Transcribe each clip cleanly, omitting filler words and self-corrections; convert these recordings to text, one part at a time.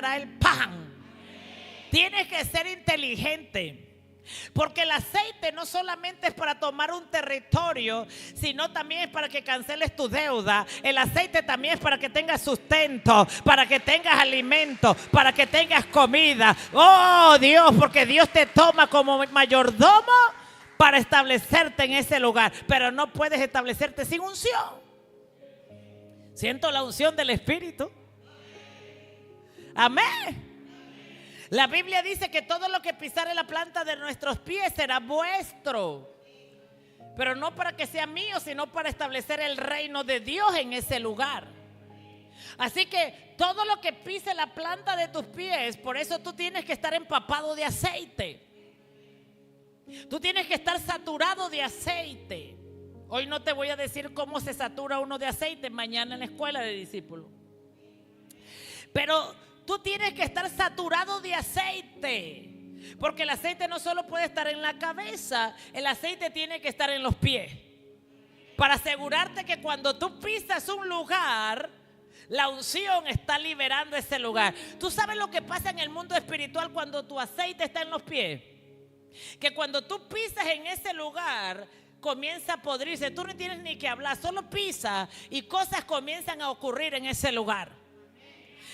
dará el pan. Tienes que ser inteligente. Porque el aceite no solamente es para tomar un territorio, sino también es para que canceles tu deuda. El aceite también es para que tengas sustento, para que tengas alimento, para que tengas comida. Oh Dios, porque Dios te toma como mayordomo para establecerte en ese lugar. Pero no puedes establecerte sin unción. Siento la unción del Espíritu. Amén. La Biblia dice que todo lo que pisare la planta de nuestros pies será vuestro. Pero no para que sea mío, sino para establecer el reino de Dios en ese lugar. Así que todo lo que pise la planta de tus pies, por eso tú tienes que estar empapado de aceite. Tú tienes que estar saturado de aceite. Hoy no te voy a decir cómo se satura uno de aceite, mañana en la escuela de discípulos. Pero tú tienes que estar saturado de aceite, porque el aceite no solo puede estar en la cabeza, el aceite tiene que estar en los pies, para asegurarte que cuando tú pisas un lugar, la unción está liberando ese lugar. ¿Tú sabes lo que pasa en el mundo espiritual cuando tu aceite está en los pies? Que cuando tú pisas en ese lugar, comienza a podrirse. Tú no tienes ni que hablar, solo pisa y cosas comienzan a ocurrir en ese lugar.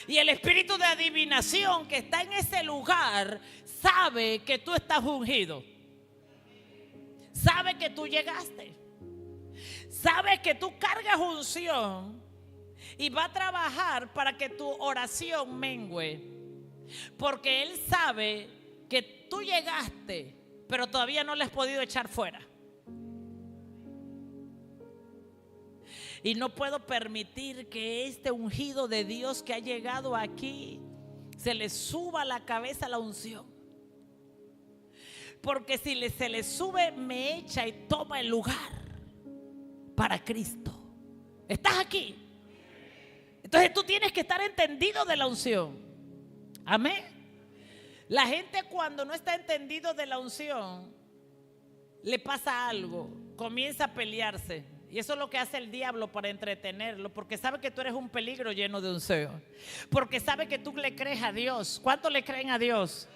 Y el espíritu de adivinación que está en ese lugar sabe que tú estás ungido. Sabe que tú llegaste. Sabe que tú cargas unción y va a trabajar para que tu oración mengüe. Porque él sabe que tú llegaste, pero todavía no le has podido echar fuera. Y no puedo permitir que este ungido de Dios que ha llegado aquí se le suba a la cabeza la unción. Porque si se le sube, me echa y toma el lugar para Cristo. ¿Estás aquí? Entonces tú tienes que estar entendido de la unción. Amén. La gente cuando no está entendido de la unción, le pasa algo, comienza a pelearse. Y eso es lo que hace el diablo para entretenerlo, porque sabe que tú eres un peligro lleno de unción. Porque sabe que tú le crees a Dios. ¿Cuántos le creen a Dios?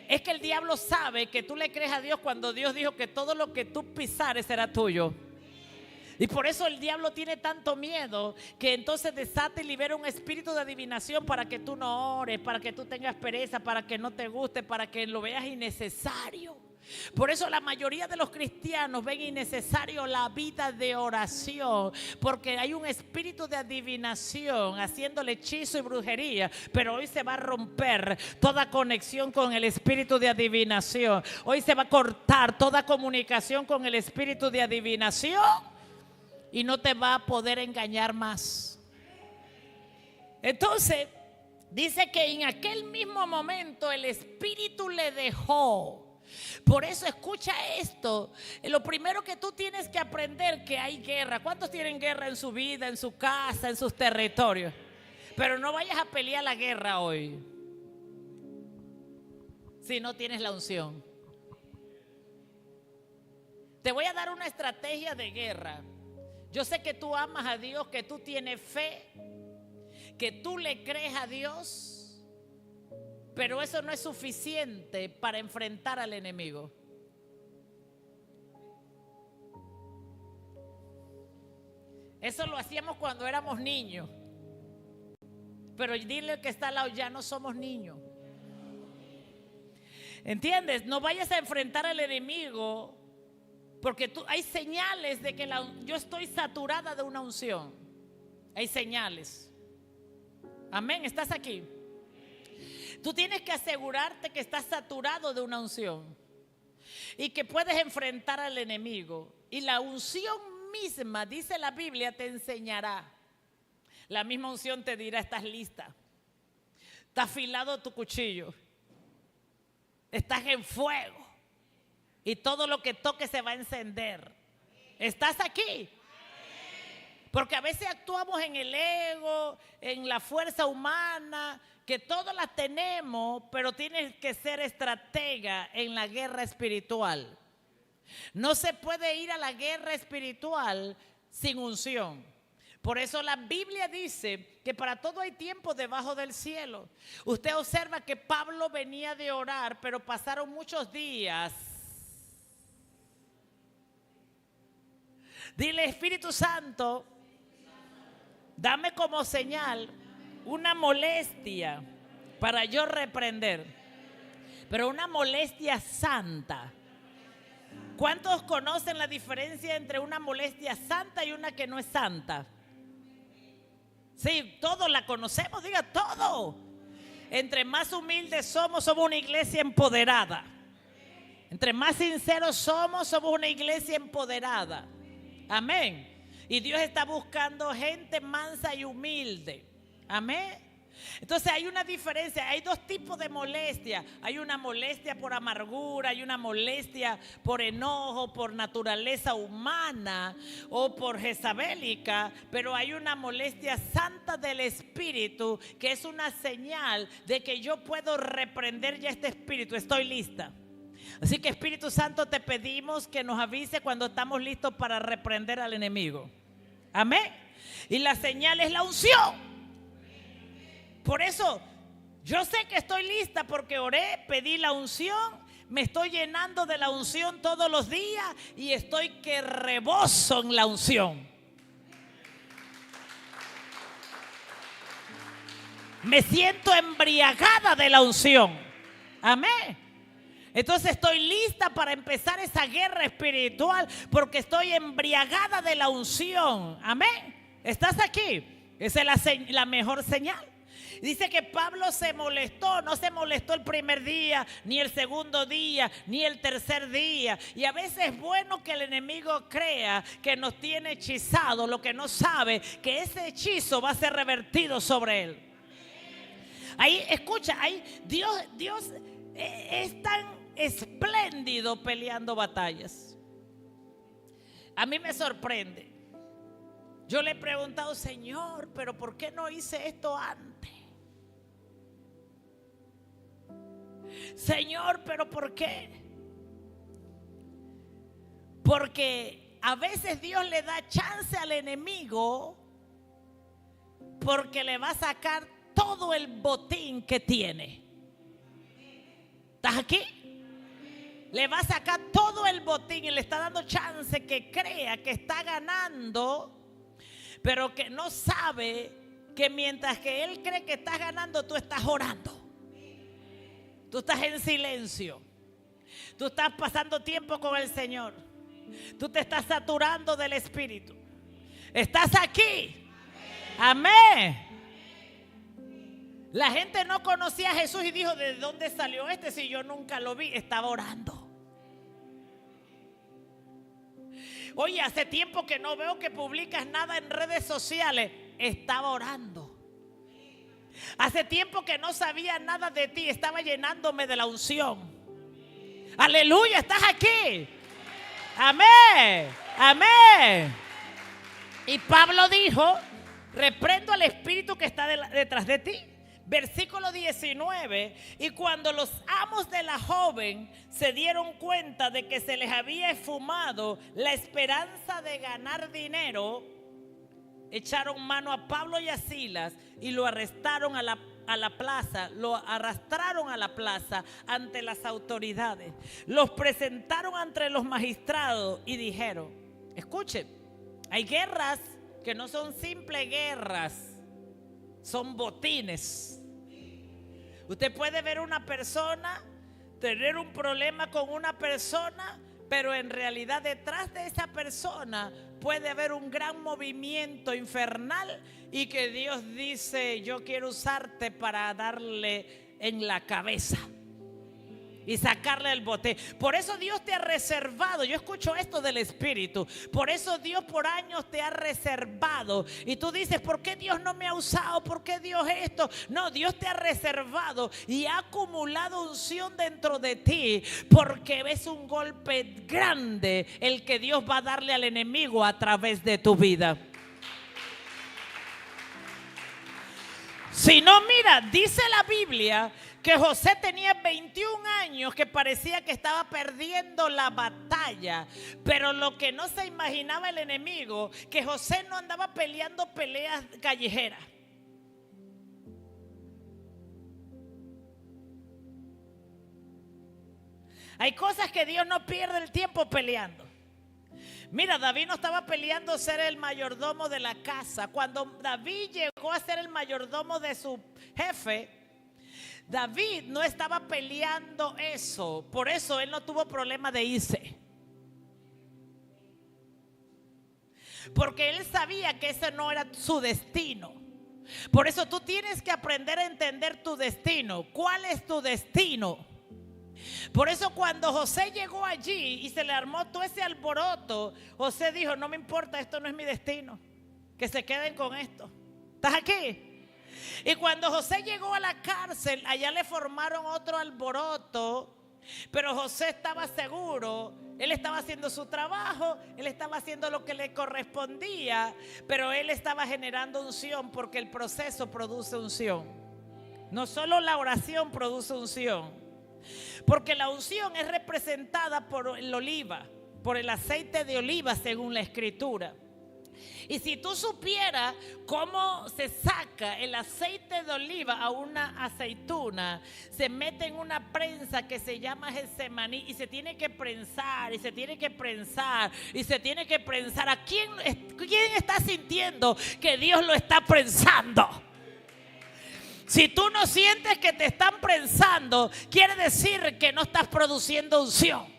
Es que el diablo sabe que tú le crees a Dios cuando Dios dijo que todo lo que tú pisares será tuyo. Y por eso el diablo tiene tanto miedo que entonces desata y libera un espíritu de adivinación para que tú no ores, para que tú tengas pereza, para que no te guste, para que lo veas innecesario. Por eso la mayoría de los cristianos ven innecesario la vida de oración, porque hay un espíritu de adivinación haciéndole hechizo y brujería. Pero hoy se va a romper toda conexión con el espíritu de adivinación. Hoy se va a cortar toda comunicación con el espíritu de adivinación y no te va a poder engañar más. Entonces dice que en aquel mismo momento el espíritu le dejó. Por eso escucha esto. Lo primero que tú tienes que aprender, que hay guerra. ¿Cuántos tienen guerra en su vida, en su casa, en sus territorios? Pero no vayas a pelear la guerra hoy si no tienes la unción. Te voy a dar una estrategia de guerra. Yo sé que tú amas a Dios, que tú tienes fe, que tú le crees a Dios. Pero eso no es suficiente para enfrentar al enemigo. Eso lo hacíamos cuando éramos niños. Pero dile que está al lado, ya no somos niños. ¿Entiendes? No vayas a enfrentar al enemigo porque hay señales de que yo estoy saturada de una unción. Hay señales. Amén, ¿estás aquí? Tú tienes que asegurarte que estás saturado de una unción y que puedes enfrentar al enemigo. Y la unción misma, dice la Biblia, te enseñará. La misma unción te dirá, estás lista. Está afilado tu cuchillo. Estás en fuego. Y todo lo que toque se va a encender. ¿Estás aquí? Porque a veces actuamos en el ego, en la fuerza humana, que todas las tenemos, pero tienes que ser estratega en la guerra espiritual. No se puede ir a la guerra espiritual sin unción. Por eso la Biblia dice que para todo hay tiempo debajo del cielo. Usted observa que Pablo venía de orar, pero pasaron muchos días. Dile, Espíritu Santo, dame como señal una molestia para yo reprender, pero una molestia santa. ¿Cuántos conocen la diferencia entre una molestia santa y una que no es santa? Sí, todos la conocemos, diga todo. Entre más humildes somos una iglesia empoderada. Entre más sinceros somos una iglesia empoderada. Amén. Y Dios está buscando gente mansa y humilde. Amén. Entonces hay una diferencia, hay dos tipos de molestia. Hay una molestia por amargura, hay una molestia por enojo, por naturaleza humana o por jezabélica, pero hay una molestia santa del Espíritu que es una señal de que yo puedo reprender ya este espíritu. Estoy lista. Así que Espíritu Santo, te pedimos que nos avise cuando estamos listos para reprender al enemigo. Amén. Y la señal es la unción. Por eso, yo sé que estoy lista porque oré, pedí la unción, me estoy llenando de la unción todos los días y estoy que reboso en la unción. Me siento embriagada de la unción. Amén. Entonces estoy lista para empezar esa guerra espiritual porque estoy embriagada de la unción. Amén. ¿Estás aquí? Esa es la mejor señal. Dice que Pablo se molestó, no se molestó el primer día, ni el segundo día, ni el tercer día. Y a veces es bueno que el enemigo crea que nos tiene hechizado, lo que no sabe, que ese hechizo va a ser revertido sobre él. Ahí, escucha, ahí Dios es tan espléndido peleando batallas. A mí me sorprende. Yo le he preguntado, Señor, pero ¿por qué no hice esto antes? Señor, pero ¿por qué? Porque a veces Dios le da chance al enemigo porque le va a sacar todo el botín que tiene. ¿Estás aquí? Le va a sacar todo el botín y le está dando chance que crea que está ganando, pero que no sabe que mientras que él cree que estás ganando, tú estás orando. Tú estás en silencio. Tú estás pasando tiempo con el Señor. Tú te estás saturando del Espíritu. Estás aquí. Amén. La gente no conocía a Jesús y dijo, ¿de dónde salió este si yo nunca lo vi? Estaba orando. Oye, hace tiempo que no veo que publicas nada en redes sociales. Estaba orando. Hace tiempo que no sabía nada de ti. Estaba llenándome de la unción. Aleluya, estás aquí. Amén. Amén. Y Pablo dijo, reprendo al espíritu que está detrás de ti. Versículo 19. Y cuando los amos de la joven se dieron cuenta de que se les había esfumado la esperanza de ganar dinero, echaron mano a Pablo y a Silas y lo arrestaron a la plaza, lo arrastraron a la plaza ante las autoridades. Los presentaron ante los magistrados y dijeron, escuchen, hay guerras que no son simples guerras, son botines. Usted puede ver una persona, tener un problema con una persona, pero en realidad detrás de esa persona puede haber un gran movimiento infernal y que Dios dice, yo quiero usarte para darle en la cabeza y sacarle el bote. Por eso Dios te ha reservado. Yo escucho esto del Espíritu. Por eso Dios por años te ha reservado. Y tú dices, ¿por qué Dios no me ha usado? ¿Por qué Dios esto? No, Dios te ha reservado y ha acumulado unción dentro de ti, porque es un golpe grande el que Dios va a darle al enemigo a través de tu vida. Si no, mira, dice la Biblia que José tenía 21 años, que parecía que estaba perdiendo la batalla. Pero lo que no se imaginaba el enemigo, que José no andaba peleando peleas callejeras. Hay cosas que Dios no pierde el tiempo peleando. Mira, David no estaba peleando ser el mayordomo de la casa. Cuando David llegó a ser el mayordomo de su jefe, David no estaba peleando eso. Por eso él no tuvo problema de irse. Porque él sabía que ese no era su destino. Por eso tú tienes que aprender a entender tu destino. ¿Cuál es tu destino? Por eso cuando José llegó allí y se le armó todo ese alboroto, José dijo: no me importa, esto no es mi destino, que se queden con esto. ¿Estás aquí? Y cuando José llegó a la cárcel, allá le formaron otro alboroto, pero José estaba seguro. Él estaba haciendo su trabajo, él estaba haciendo lo que le correspondía, pero él estaba generando unción, porque el proceso produce unción. No solo la oración produce unción, porque la unción es representada por el oliva, por el aceite de oliva según la escritura. Y si tú supieras cómo se saca el aceite de oliva a una aceituna, se mete en una prensa que se llama Getsemaní y se tiene que prensar y se tiene que prensar y se tiene que prensar. ¿A quién está sintiendo que Dios lo está prensando? Si tú no sientes que te están prensando, quiere decir que no estás produciendo unción.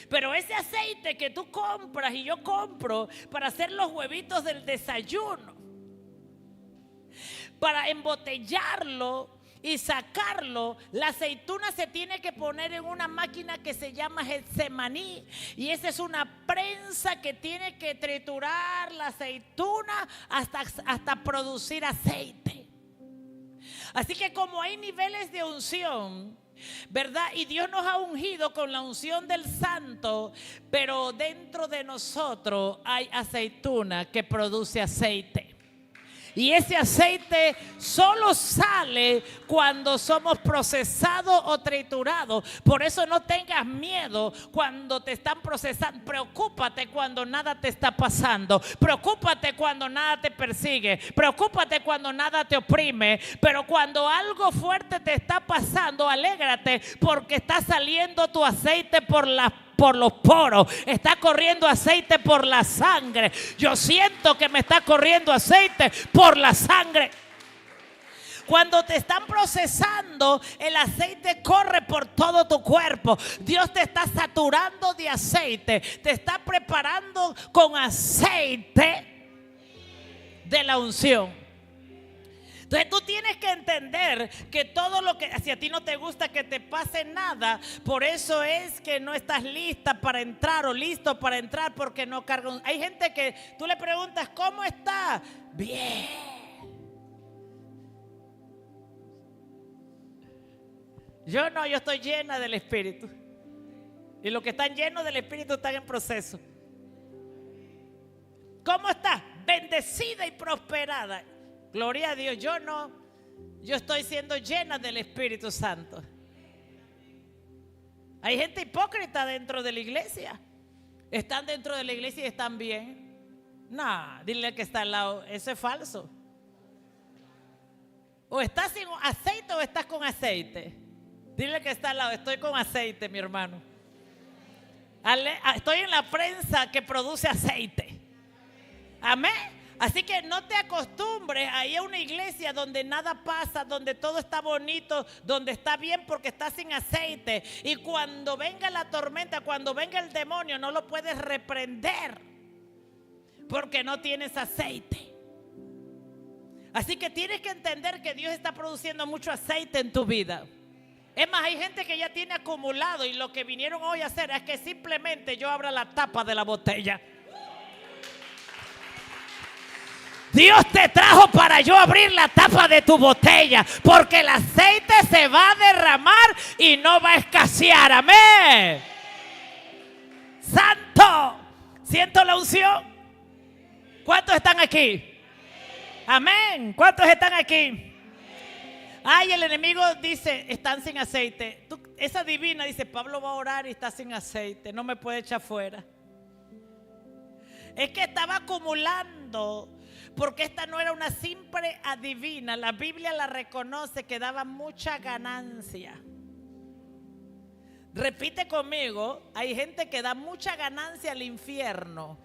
Pero ese aceite que tú compras y yo compro para hacer los huevitos del desayuno, para embotellarlo y sacarlo, la aceituna se tiene que poner en una máquina que se llama Getsemaní. Y esa es una prensa que tiene que triturar la aceituna hasta producir aceite. Así que como hay niveles de unción, ¿verdad? Y Dios nos ha ungido con la unción del santo, pero dentro de nosotros hay aceituna que produce aceite. Y ese aceite solo sale cuando somos procesados o triturados. Por eso no tengas miedo cuando te están procesando. Preocúpate cuando nada te está pasando. Preocúpate cuando nada te persigue. Preocúpate cuando nada te oprime. Pero cuando algo fuerte te está pasando, alégrate porque está saliendo tu aceite por los poros, está corriendo aceite por la sangre. Yo siento que me está corriendo aceite por la sangre. Cuando te están procesando, el aceite corre por todo tu cuerpo. Dios te está saturando de aceite, te está preparando con aceite de la unción. Entonces tú tienes que entender que todo lo que, si a ti no te gusta que te pase nada, por eso es que no estás lista para entrar o listo para entrar, porque no cargan. Hay gente que tú le preguntas: ¿cómo está? Bien. Yo no, yo estoy llena del Espíritu. Y los que están llenos del Espíritu están en proceso. ¿Cómo está? Bendecida y prosperada. Gloria a Dios. Yo no, yo estoy siendo llena del Espíritu Santo. Hay gente hipócrita dentro de la iglesia. Están dentro de la iglesia y están bien. No, dile al que está al lado: eso es falso. O estás sin aceite o estás con aceite. Dile al que está al lado: estoy con aceite, mi hermano. Estoy en la prensa que produce aceite. Amén. Así que no te acostumbres a ir a una iglesia donde nada pasa, donde todo está bonito, donde está bien, porque está sin aceite. Y cuando venga la tormenta, cuando venga el demonio, no lo puedes reprender porque no tienes aceite. Así que tienes que entender que Dios está produciendo mucho aceite en tu vida. Es más, hay gente que ya tiene acumulado y lo que vinieron hoy a hacer es que simplemente yo abra la tapa de la botella. Dios te trajo para yo abrir la tapa de tu botella, porque el aceite se va a derramar y no va a escasear. Amén. Santo, siento la unción. ¿Cuántos están aquí? Amén. ¿Cuántos están aquí? Ay, el enemigo dice, están sin aceite. Esa divina dice, Pablo va a orar y está sin aceite, no me puede echar fuera. Es que estaba acumulando, porque esta no era una simple adivina. La Biblia la reconoce que daba mucha ganancia. Repite conmigo, hay gente que da mucha ganancia al infierno.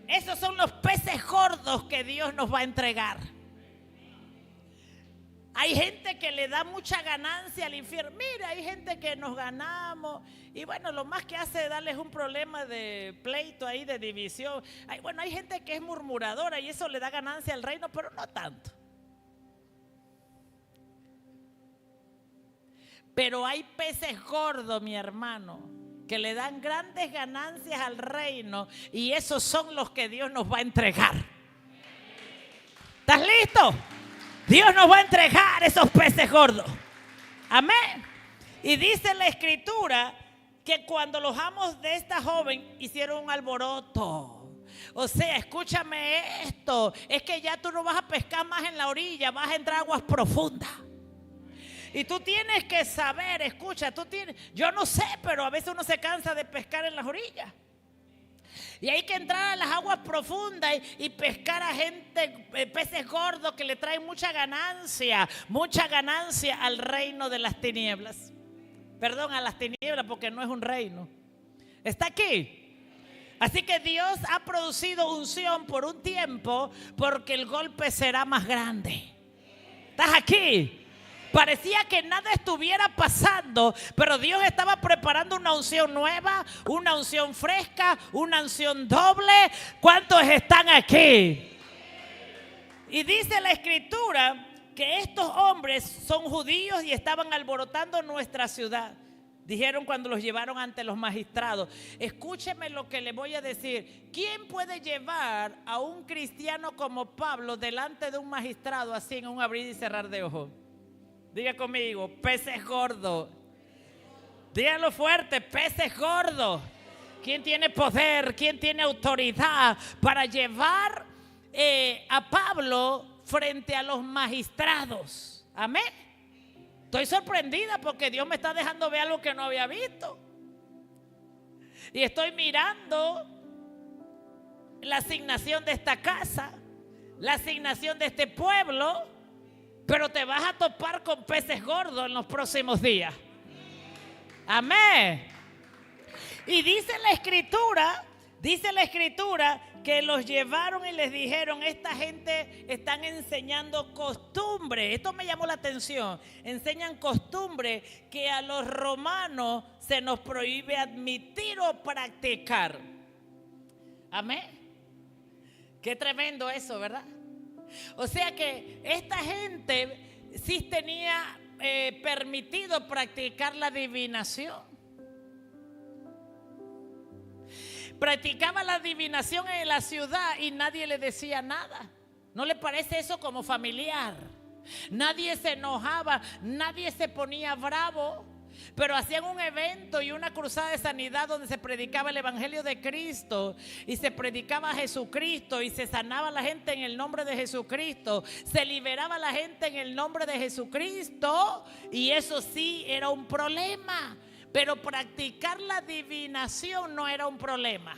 Esos son los peces gordos que Dios nos va a entregar. Hay gente que le da mucha ganancia al infierno. Mira, hay gente que nos ganamos y bueno, lo más que hace es darles un problema de pleito ahí, de división. Bueno, hay gente que es murmuradora y eso le da ganancia al reino, pero no tanto. Pero hay peces gordos, mi hermano, que le dan grandes ganancias al reino y esos son los que Dios nos va a entregar. ¿Estás listo? Dios nos va a entregar esos peces gordos. Amén. Y dice la escritura que cuando los amos de esta joven hicieron un alboroto. O sea, escúchame esto, es que ya tú no vas a pescar más en la orilla, vas a entrar a aguas profundas. Y tú tienes que saber, escucha, yo no sé, pero a veces uno se cansa de pescar en las orillas. Y hay que entrar a las aguas profundas y pescar a gente, peces gordos que le traen mucha ganancia al reino de las tinieblas. Perdón, a las tinieblas, porque no es un reino. ¿Está aquí? Así que Dios ha producido unción por un tiempo, porque el golpe será más grande. ¿Estás aquí? Parecía que nada estuviera pasando, pero Dios estaba preparando una unción nueva, una unción fresca, una unción doble. ¿Cuántos están aquí? Y dice la escritura que estos hombres son judíos y estaban alborotando nuestra ciudad. Dijeron cuando los llevaron ante los magistrados. Escúcheme lo que le voy a decir. ¿Quién puede llevar a un cristiano como Pablo delante de un magistrado así en un abrir y cerrar de ojos? Diga conmigo, peces gordos. Dígalo fuerte, peces gordos. ¿Quién tiene poder? ¿Quién tiene autoridad para llevar a Pablo frente a los magistrados? Amén. Estoy sorprendida porque Dios me está dejando ver algo que no había visto. Y estoy mirando la asignación de esta casa, la asignación de este pueblo. Pero te vas a topar con peces gordos en los próximos días. Amén. Y dice la escritura que los llevaron y les dijeron, esta gente están enseñando costumbre. Esto me llamó la atención. Enseñan costumbre que a los romanos se nos prohíbe admitir o practicar. Amén. Qué tremendo eso, ¿verdad? O sea que esta gente sí tenía permitido practicar la adivinación. Practicaba la adivinación en la ciudad y nadie le decía nada. ¿No le parece eso como familiar? Nadie se enojaba, nadie se ponía bravo. Pero hacían un evento y una cruzada de sanidad donde se predicaba el evangelio de Cristo y se predicaba a Jesucristo y se sanaba a la gente en el nombre de Jesucristo, se liberaba a la gente en el nombre de Jesucristo, y eso sí era un problema. Pero practicar la adivinación no era un problema.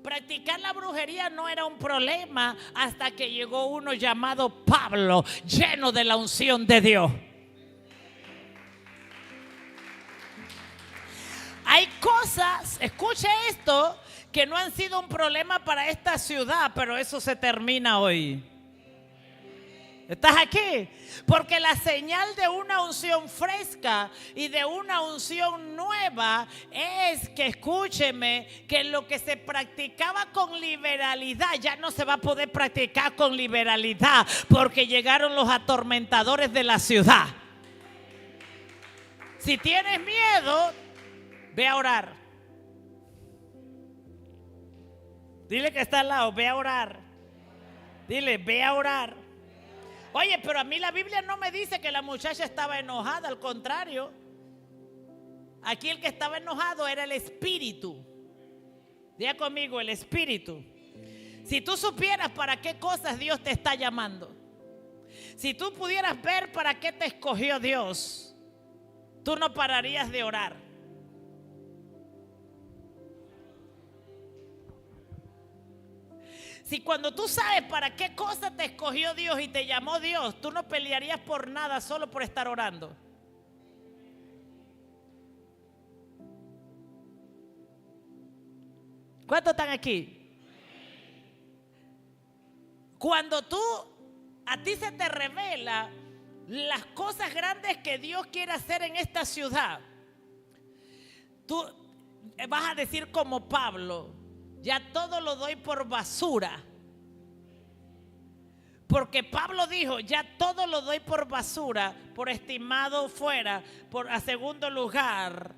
Practicar la brujería no era un problema hasta que llegó uno llamado Pablo, lleno de la unción de Dios. Hay cosas, escuche esto, que no han sido un problema para esta ciudad, pero eso se termina hoy. ¿Estás aquí? Porque la señal de una unción fresca y de una unción nueva es que, escúcheme, que lo que se practicaba con liberalidad ya no se va a poder practicar con liberalidad, porque llegaron los atormentadores de la ciudad. Si tienes miedo, ve a orar. Dile que está al lado, ve a orar. Dile, ve a orar. Oye, pero a mí la Biblia no me dice que la muchacha estaba enojada, al contrario. Aquí el que estaba enojado era el espíritu. Diga conmigo, el espíritu. si tú supieras para qué cosas Dios te está llamando, si tú pudieras ver para qué te escogió Dios, tú no pararías de orar. Si cuando tú sabes para qué cosa te escogió Dios y te llamó Dios, tú no pelearías por nada solo por estar orando. ¿Cuántos están aquí? Cuando a ti se te revela las cosas grandes que Dios quiere hacer en esta ciudad, tú vas a decir como Pablo: ya todo lo doy por basura. Porque Pablo dijo: ya todo lo doy por basura, por estimado fuera, a segundo lugar,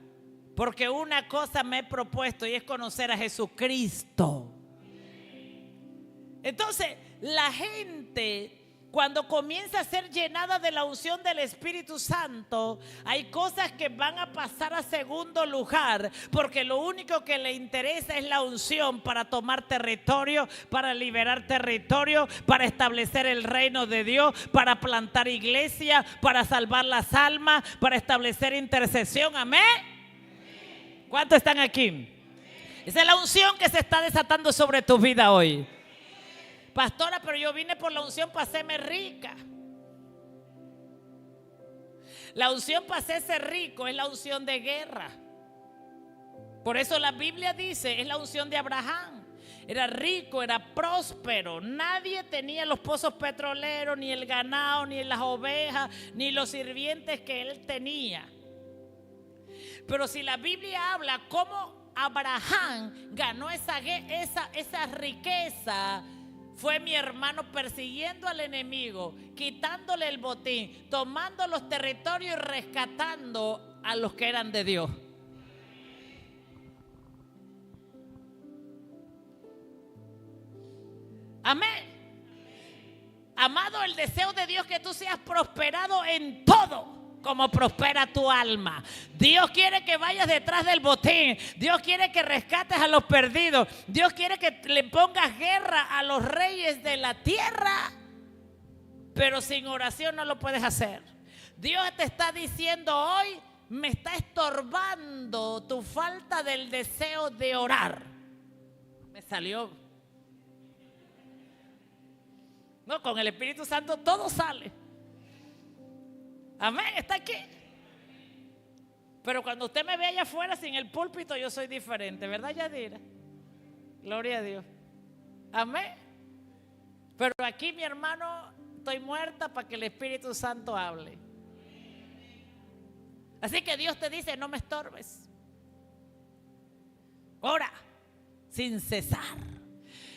porque una cosa me he propuesto y es conocer a Jesucristo. Entonces, la gente, cuando comienza a ser llenada de la unción del Espíritu Santo, hay cosas que van a pasar a segundo lugar, porque lo único que le interesa es la unción para tomar territorio, para liberar territorio, para establecer el reino de Dios, para plantar iglesia, para salvar las almas, para establecer intercesión. Amén. ¿Cuántos están aquí? Esa es la unción que se está desatando sobre tu vida hoy. Pastora, pero yo vine por la unción para hacerme rica. La unción para hacerse rico es la unción de guerra. Por eso la Biblia dice, es la unción de Abraham. Era rico, era próspero. Nadie tenía los pozos petroleros, ni el ganado, ni las ovejas, ni los sirvientes que él tenía. Pero si la Biblia habla cómo Abraham ganó esa riqueza, fue mi hermano persiguiendo al enemigo, quitándole el botín, tomando los territorios y rescatando a los que eran de Dios. Amén. Amado, el deseo de Dios es que tú seas prosperado en todo, como prospera tu alma. Dios quiere que vayas detrás del botín. Dios quiere que rescates a los perdidos. Dios quiere que le pongas guerra a los reyes de la tierra. Pero sin oración no lo puedes hacer. Dios te está diciendo hoy: me está estorbando tu falta del deseo de orar. Me salió. No, con el Espíritu Santo todo sale. Amén, está aquí. Pero cuando usted me ve allá afuera sin el púlpito, yo soy diferente, ¿verdad, Yadira? Gloria a Dios. Amén. Pero aquí, mi hermano, estoy muerta para que el Espíritu Santo hable. Así que Dios te dice: no me estorbes. Ora sin cesar.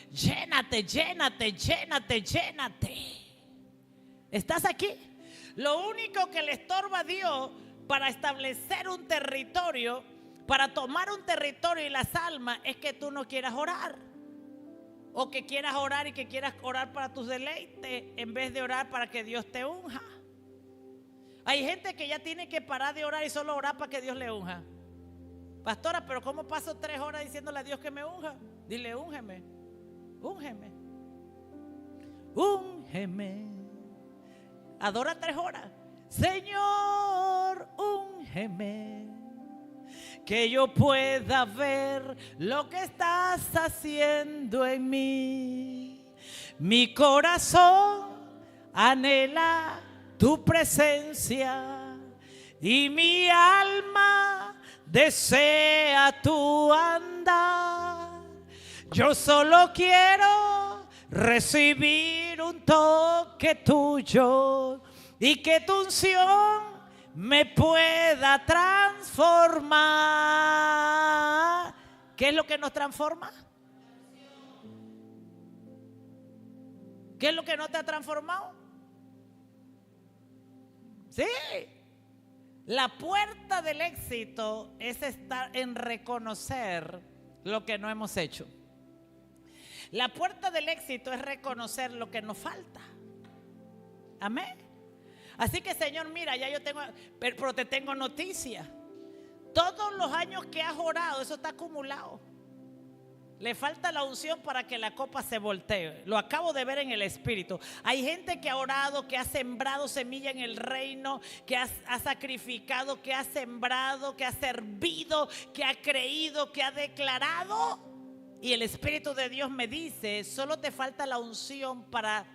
Llénate, llénate, llénate, llénate. ¿Estás aquí? Lo único que le estorba a Dios para establecer un territorio, para tomar un territorio y las almas, es que tú no quieras orar. O que quieras orar y que quieras orar para tus deleites en vez de orar para que Dios te unja. Hay gente que ya tiene que parar de orar y solo orar para que Dios le unja. Pastora, pero ¿cómo paso 3 horas diciéndole a Dios que me unja? Dile: úngeme, úngeme, úngeme. Adora 3 horas. Señor, úngeme, que yo pueda ver lo que estás haciendo en mí. Mi corazón anhela tu presencia y mi alma desea tu andar. Yo solo quiero recibir un toque tuyo y que tu unción me pueda transformar. ¿Qué es lo que nos transforma? ¿Qué es lo que no te ha transformado? Sí. La puerta del éxito es estar en reconocer lo que no hemos hecho. La puerta del éxito es reconocer lo que nos falta. Amén. Así que, Señor, mira, ya yo tengo, pero te tengo noticia. Todos los años que has orado, eso está acumulado. Le falta la unción para que la copa se voltee. Lo acabo de ver en el espíritu. Hay gente que ha orado, que ha sembrado semilla en el reino, que ha sacrificado, que ha sembrado, que ha servido, que ha creído, que ha declarado. Y el Espíritu de Dios me dice, solo te falta la unción para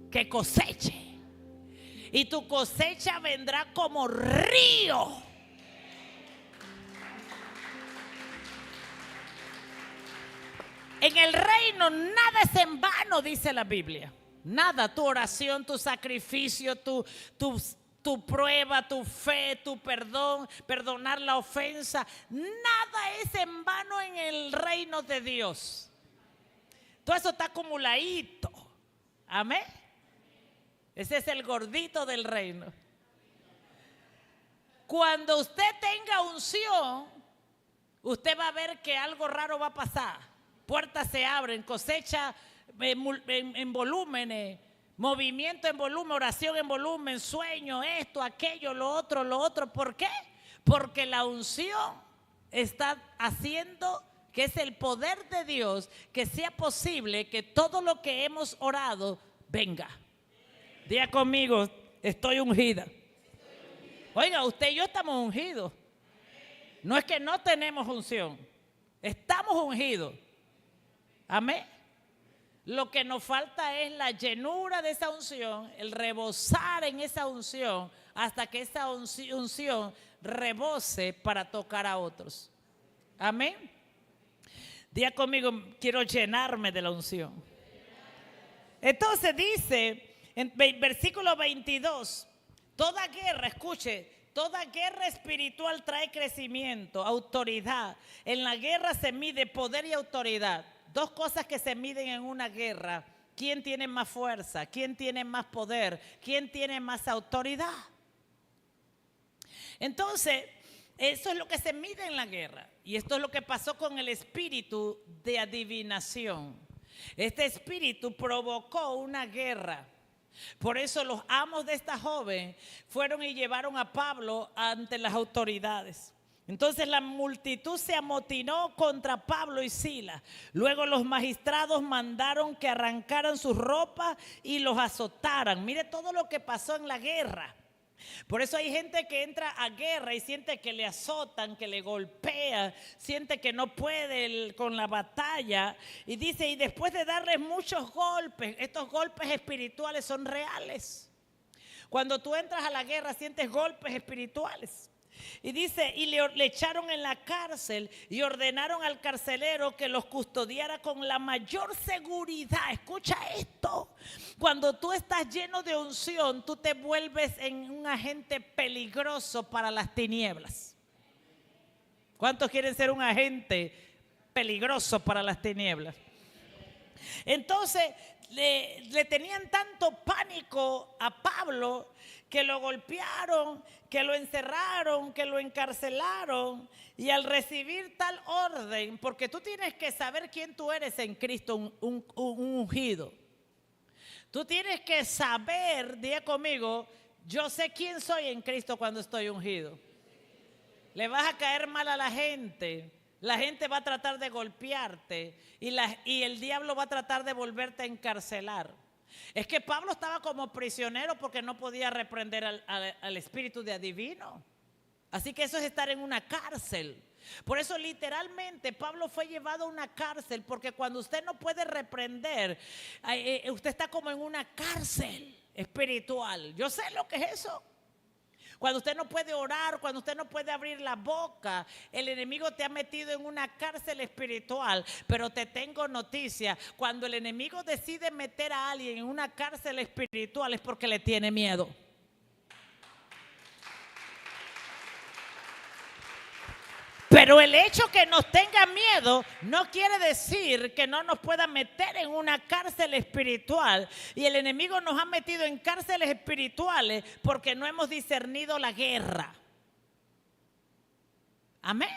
que coseche. Y tu cosecha vendrá como río. En el reino nada es en vano, dice la Biblia. Nada, tu oración, tu sacrificio, tu prueba, tu fe, tu perdón, perdonar la ofensa. Nada es en vano en el reino de Dios. Todo eso está acumuladito. Amén. Ese es el gordito del reino. Cuando usted tenga unción, usted va a ver que algo raro va a pasar. Puertas se abren, cosecha en volúmenes, movimiento en volumen, oración en volumen, sueño, esto, aquello, lo otro. ¿Por qué? Porque la unción está haciendo que es el poder de Dios, que sea posible que todo lo que hemos orado venga. Diga conmigo, estoy ungida. Oiga, usted y yo estamos ungidos. No es que no tenemos unción, estamos ungidos. Amén. Lo que nos falta es la llenura de esa unción, el rebosar en esa unción hasta que esa unción rebose para tocar a otros. Amén. Diga conmigo, quiero llenarme de la unción. Entonces dice en versículo 22, toda guerra, escuche, toda guerra espiritual trae crecimiento, autoridad. En la guerra se mide poder y autoridad. Dos cosas que se miden en una guerra: quién tiene más fuerza, quién tiene más poder, quién tiene más autoridad. Entonces, eso es lo que se mide en la guerra. Y esto es lo que pasó con el espíritu de adivinación. Este espíritu provocó una guerra. Por eso los amos de esta joven fueron y llevaron a Pablo ante las autoridades. Entonces la multitud se amotinó contra Pablo y Silas. Luego los magistrados mandaron que arrancaran sus ropas y los azotaran. Mire todo lo que pasó en la guerra. Por eso hay gente que entra a guerra y siente que le azotan, que le golpean, siente que no puede con la batalla. Y dice, y después de darles muchos golpes, estos golpes espirituales son reales. Cuando tú entras a la guerra sientes golpes espirituales. Y dice, y le echaron en la cárcel y ordenaron al carcelero que los custodiara con la mayor seguridad. Escucha esto: cuando tú estás lleno de unción, tú te vuelves en un agente peligroso para las tinieblas. ¿Cuántos quieren ser un agente peligroso para las tinieblas? Entonces le tenían tanto pánico a Pablo que lo golpearon, que lo encerraron, que lo encarcelaron. Y al recibir tal orden, porque tú tienes que saber quién tú eres en Cristo, un ungido. Tú tienes que saber, diga conmigo, yo sé quién soy en Cristo cuando estoy ungido. Le vas a caer mal a la gente va a tratar de golpearte y el diablo va a tratar de volverte a encarcelar. Es que Pablo estaba como prisionero porque no podía reprender al espíritu de adivino. Así que eso es estar en una cárcel. Por eso literalmente Pablo fue llevado a una cárcel, porque cuando usted no puede reprender, usted está como en una cárcel espiritual. Yo sé lo que es eso. Cuando usted no puede orar, cuando usted no puede abrir la boca, el enemigo te ha metido en una cárcel espiritual. Pero te tengo noticia: cuando el enemigo decide meter a alguien en una cárcel espiritual es porque le tiene miedo. Pero el hecho que nos tenga miedo no quiere decir que no nos pueda meter en una cárcel espiritual. Y el enemigo nos ha metido en cárceles espirituales porque no hemos discernido la guerra. Amén.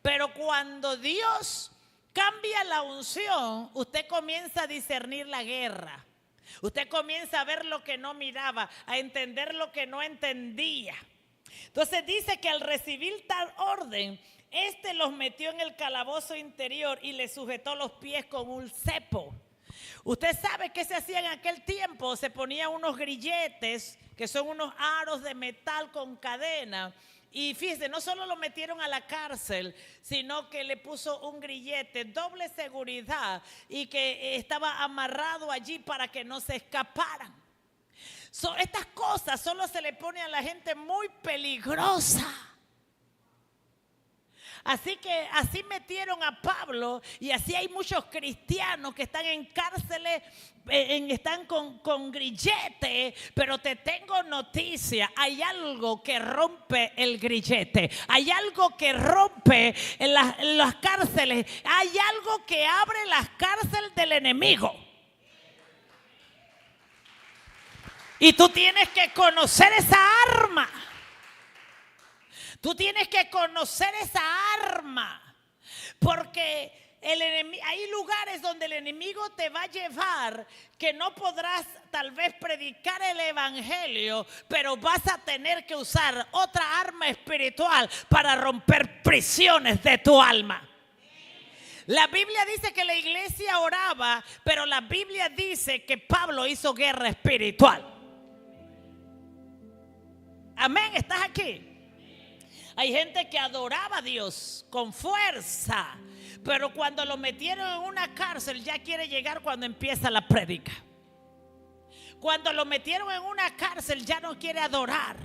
Pero cuando Dios cambia la unción, usted comienza a discernir la guerra. Usted comienza a ver lo que no miraba, a entender lo que no entendía. Entonces dice que al recibir tal orden, Este los metió en el calabozo interior y le sujetó los pies con un cepo. Usted sabe qué se hacía en aquel tiempo. Se ponían unos grilletes, que son unos aros de metal con cadena. Y fíjese, no solo lo metieron a la cárcel, sino que le puso un grillete, doble seguridad, y que estaba amarrado allí para que no se escaparan. Estas cosas solo se le pone a la gente muy peligrosa. Así que así metieron a Pablo, y así hay muchos cristianos que están en cárceles, están con grillete. Pero te tengo noticia: hay algo que rompe el grillete, hay algo que rompe en las cárceles, hay algo que abre las cárceles del enemigo. Y tú tienes que conocer esa arma. Tú tienes que conocer esa arma, porque hay lugares donde el enemigo te va a llevar que no podrás tal vez predicar el evangelio, pero vas a tener que usar otra arma espiritual para romper prisiones de tu alma. La Biblia dice que la iglesia oraba, pero la Biblia dice que Pablo hizo guerra espiritual. Amén, ¿estás aquí? Hay gente que adoraba a Dios con fuerza, pero cuando lo metieron en una cárcel ya quiere llegar cuando empieza la prédica. Cuando lo metieron en una cárcel ya no quiere adorar.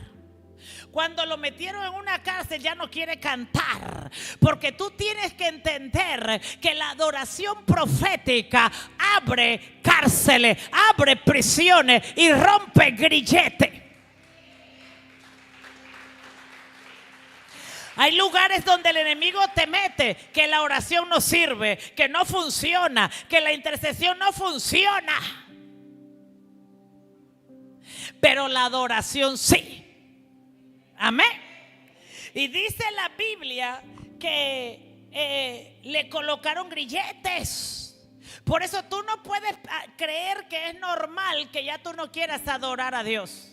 Cuando lo metieron en una cárcel ya no quiere cantar. Porque tú tienes que entender que la adoración profética abre cárceles, abre prisiones y rompe grilletes. Hay lugares donde el enemigo te mete que la oración no sirve, que no funciona, que la intercesión no funciona. Pero la adoración sí. Amén. Y dice la Biblia que le colocaron grilletes. Por eso tú no puedes creer que es normal que ya tú no quieras adorar a Dios.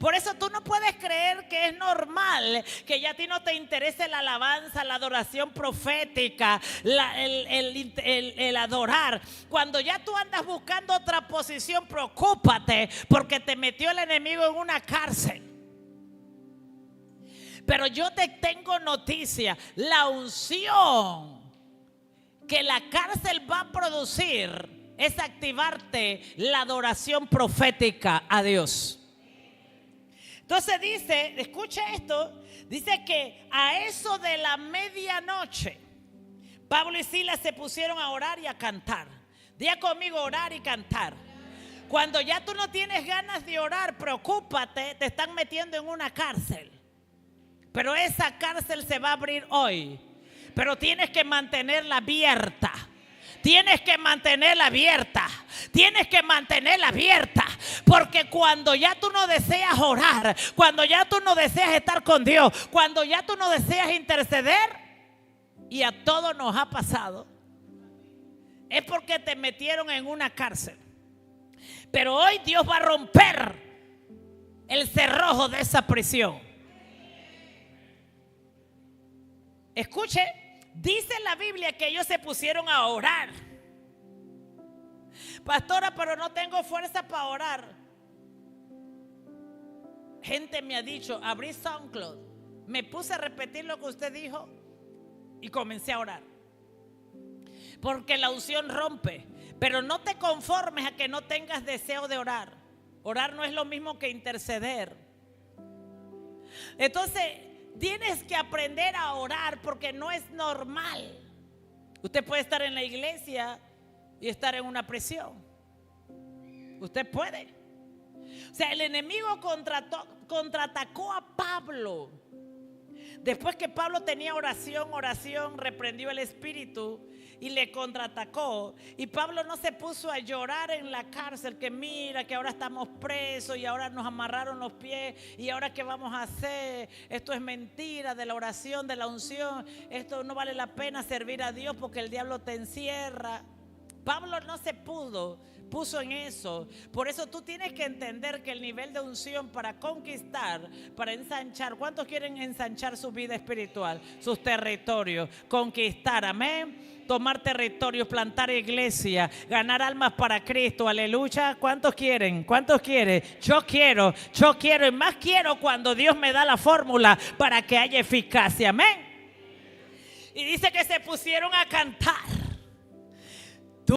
Por eso tú no puedes creer que es normal que ya a ti no te interese la alabanza, la adoración profética, el adorar. Cuando ya tú andas buscando otra posición, preocúpate, porque te metió el enemigo en una cárcel. Pero yo te tengo noticia: la unción que la cárcel va a producir es activarte la adoración profética a Dios. Entonces dice, escucha esto, dice que a eso de la medianoche, Pablo y Silas se pusieron a orar y a cantar. Diga conmigo: orar y cantar. Cuando ya tú no tienes ganas de orar, preocúpate, te están metiendo en una cárcel. Pero esa cárcel se va a abrir hoy. Pero tienes que mantenerla abierta. Tienes que mantenerla abierta. Tienes que mantenerla abierta. Porque cuando ya tú no deseas orar, cuando ya tú no deseas estar con Dios, cuando ya tú no deseas interceder, y a todos nos ha pasado, es porque te metieron en una cárcel. Pero hoy Dios va a romper el cerrojo de esa prisión. Escuche. Dice la Biblia que ellos se pusieron a orar. Pastora, pero no tengo fuerza para orar. Gente me ha dicho: abrí SoundCloud, me puse a repetir lo que usted dijo y comencé a orar. Porque la unción rompe. Pero no te conformes a que no tengas deseo de orar. Orar no es lo mismo que interceder. Entonces tienes que aprender a orar, porque no es normal. Usted puede estar en la iglesia y estar en una prisión. Usted puede. O sea, el enemigo contraatacó a Pablo. Después que Pablo tenía oración, reprendió el espíritu y le contraatacó. Y Pablo no se puso a llorar en la cárcel, que mira que ahora estamos presos y ahora nos amarraron los pies y ahora qué vamos a hacer. Esto es mentira de la oración, de la unción. Esto no vale la pena servir a Dios porque el diablo te encierra. Pablo no se puso en eso. Por eso tú tienes que entender que el nivel de unción para conquistar, para ensanchar. ¿Cuántos quieren ensanchar su vida espiritual? Sus territorios, conquistar, amén. Tomar territorios, plantar iglesia, ganar almas para Cristo, aleluya. ¿Cuántos quieren? ¿Cuántos quieren? Yo quiero y más quiero cuando Dios me da la fórmula para que haya eficacia, amén. Y dice que se pusieron a cantar.